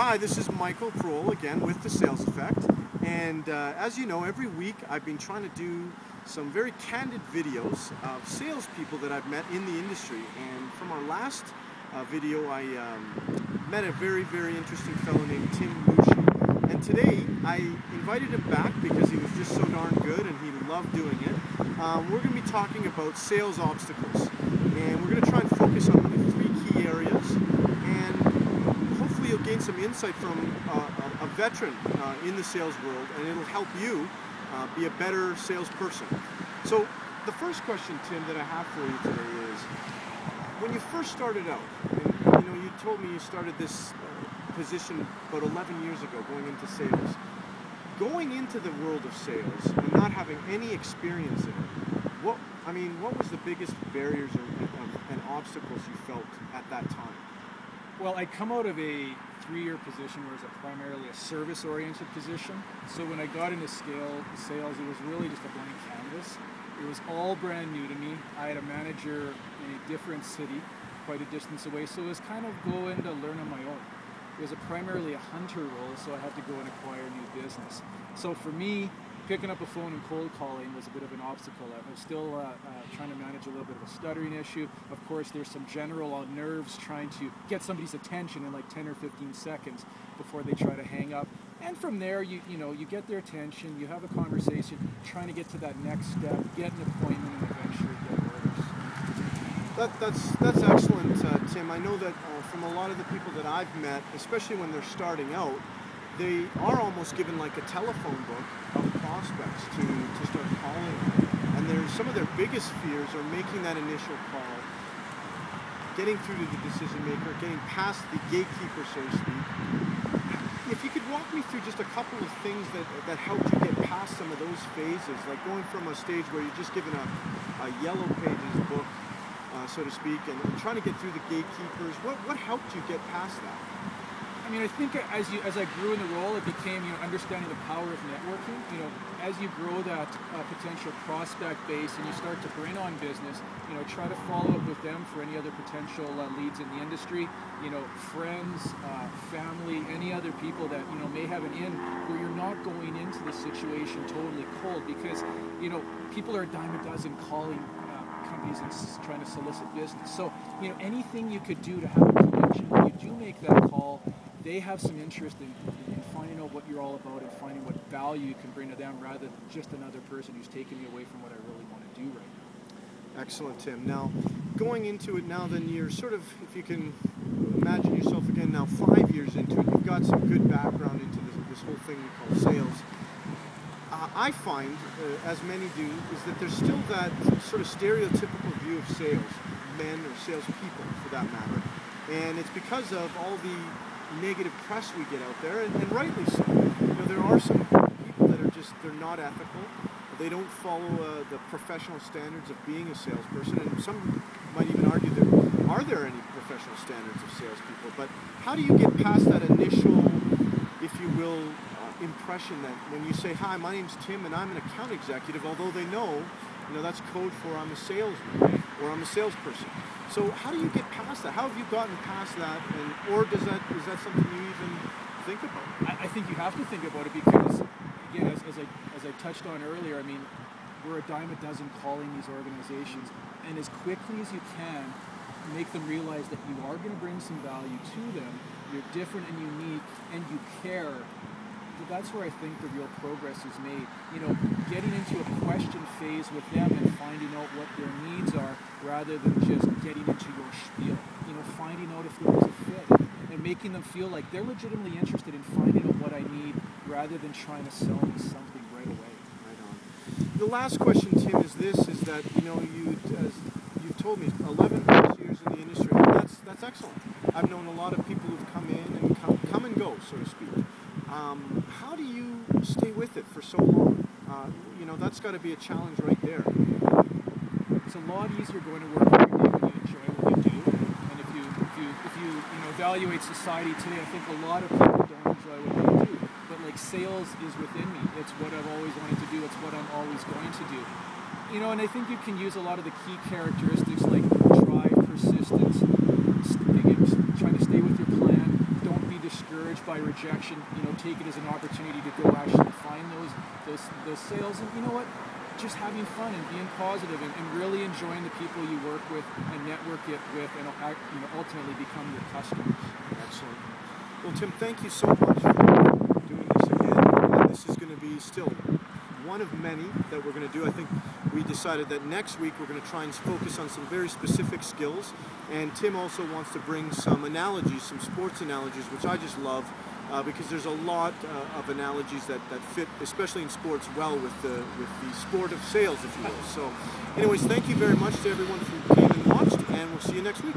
Hi, this is Michael Prohl again with The Sales Effect, and as you know, every week I've been trying to do some very candid videos of salespeople that I've met in the industry. And from our last video, I met a very interesting fellow named Tim Mucci. And today I invited him back because he was just so darn good and he loved doing it. We're going to be talking about sales obstacles, and we're going to try and focus on really three key areas. And hopefully you'll gain some insight from a veteran in the sales world, and it'll help you be a better salesperson. So the first question, Tim, that I have for you today is, when you first started out, and you told me you started this position about 11 years ago, going into sales. Going into the world of sales and not having any experience in it, what was the biggest barriers and obstacles you felt at that time? Well, I come out of a 3-year position where it was primarily a service-oriented position. So when I got into sales, it was really just a blank canvas. It was all brand new to me. I had a manager in a different city, quite a distance away, so it was kind of go in to learn on my own. It was primarily a hunter role, so I had to go and acquire new business. So for me, picking up a phone and cold calling was a bit of an obstacle. I was still trying to manage a little bit of a stuttering issue. Of course, there's some general nerves trying to get somebody's attention in like 10 or 15 seconds before they try to hang up. And from there, you get their attention, you have a conversation, trying to get to that next step, get an appointment, and eventually get orders. That's excellent, Tim. I know that from a lot of the people that I've met, especially when they're starting out, they are almost given like a telephone book of prospects to start calling on. And some of their biggest fears are making that initial call, getting through to the decision maker, getting past the gatekeeper, so to speak. If you could walk me through just a couple of things that helped you get past some of those phases, like going from a stage where you're just given a yellow pages book, so to speak, and trying to get through the gatekeepers, what helped you get past that? I mean, I think as I grew in the role, it became understanding the power of networking. As you grow that potential prospect base and you start to bring on business, try to follow up with them for any other potential leads in the industry. Friends, family, any other people that may have an in where you're not going into the situation totally cold, because people are a dime a dozen calling companies and trying to solicit business. So anything you could do to have a connection when you do make that call. They have some interest in finding out what you're all about and finding what value you can bring to them, rather than just another person who's taking me away from what I really want to do right now. Excellent, Tim. Now, going into it now, then you're sort of, if you can imagine yourself again now 5 years into it, you've got some good background into this whole thing we call sales. I find, as many do, is that there's still that sort of stereotypical view of salesmen or salespeople, for that matter. And it's because of all the negative press we get out there, and rightly so. There are some people that are they're not ethical. They don't follow the professional standards of being a salesperson, and some might even argue that are there any professional standards of salespeople? But how do you get past that initial, if you will, impression that when you say, "Hi, my name's Tim and I'm an account executive," although they know, that's code for I'm a salesman or I'm a salesperson. So how do you get past that? How have you gotten past that? Or is that something you even think about? I think you have to think about it because, again, as I touched on earlier, I mean, we're a dime a dozen calling these organizations, and as quickly as you can, make them realize that you are going to bring some value to them. You're different and unique, and you care. That's where I think the real progress is made. Getting into a question phase with them and finding out what their needs are, rather than just getting into your spiel. Finding out if there is a fit and making them feel like they're legitimately interested in finding out what I need, rather than trying to sell me something right away. Right on. The last question, Tim, is that as you've told me, 11 plus years in the industry. And that's excellent. I've known a lot of people who've come in and come and go, so to speak. How do you stay with it for so long? That's got to be a challenge right there. It's a lot easier going to work every day when you enjoy what you do. And if you evaluate society today, I think a lot of people don't enjoy what they do. But like, sales is within me. It's what I've always wanted to do. It's what I'm always going to do. And I think you can use a lot of the key characteristics like drive, persistence, trying to stay with your plan, don't be discouraged. discouraged by rejection, take it as an opportunity to go actually find those sales. And you know what? Just having fun and being positive and really enjoying the people you work with and network it with, and ultimately become your customers. Excellent. Well, Tim, thank you so much for doing this again. This is going to be still one of many that we're going to do. I think we decided that next week we're going to try and focus on some very specific skills, and Tim also wants to bring some analogies, some sports analogies, which I just love, because there's a lot of analogies that fit, especially in sports, well with the sport of sales, if you will. So anyways, thank you very much to everyone who came and watched, and we'll see you next week.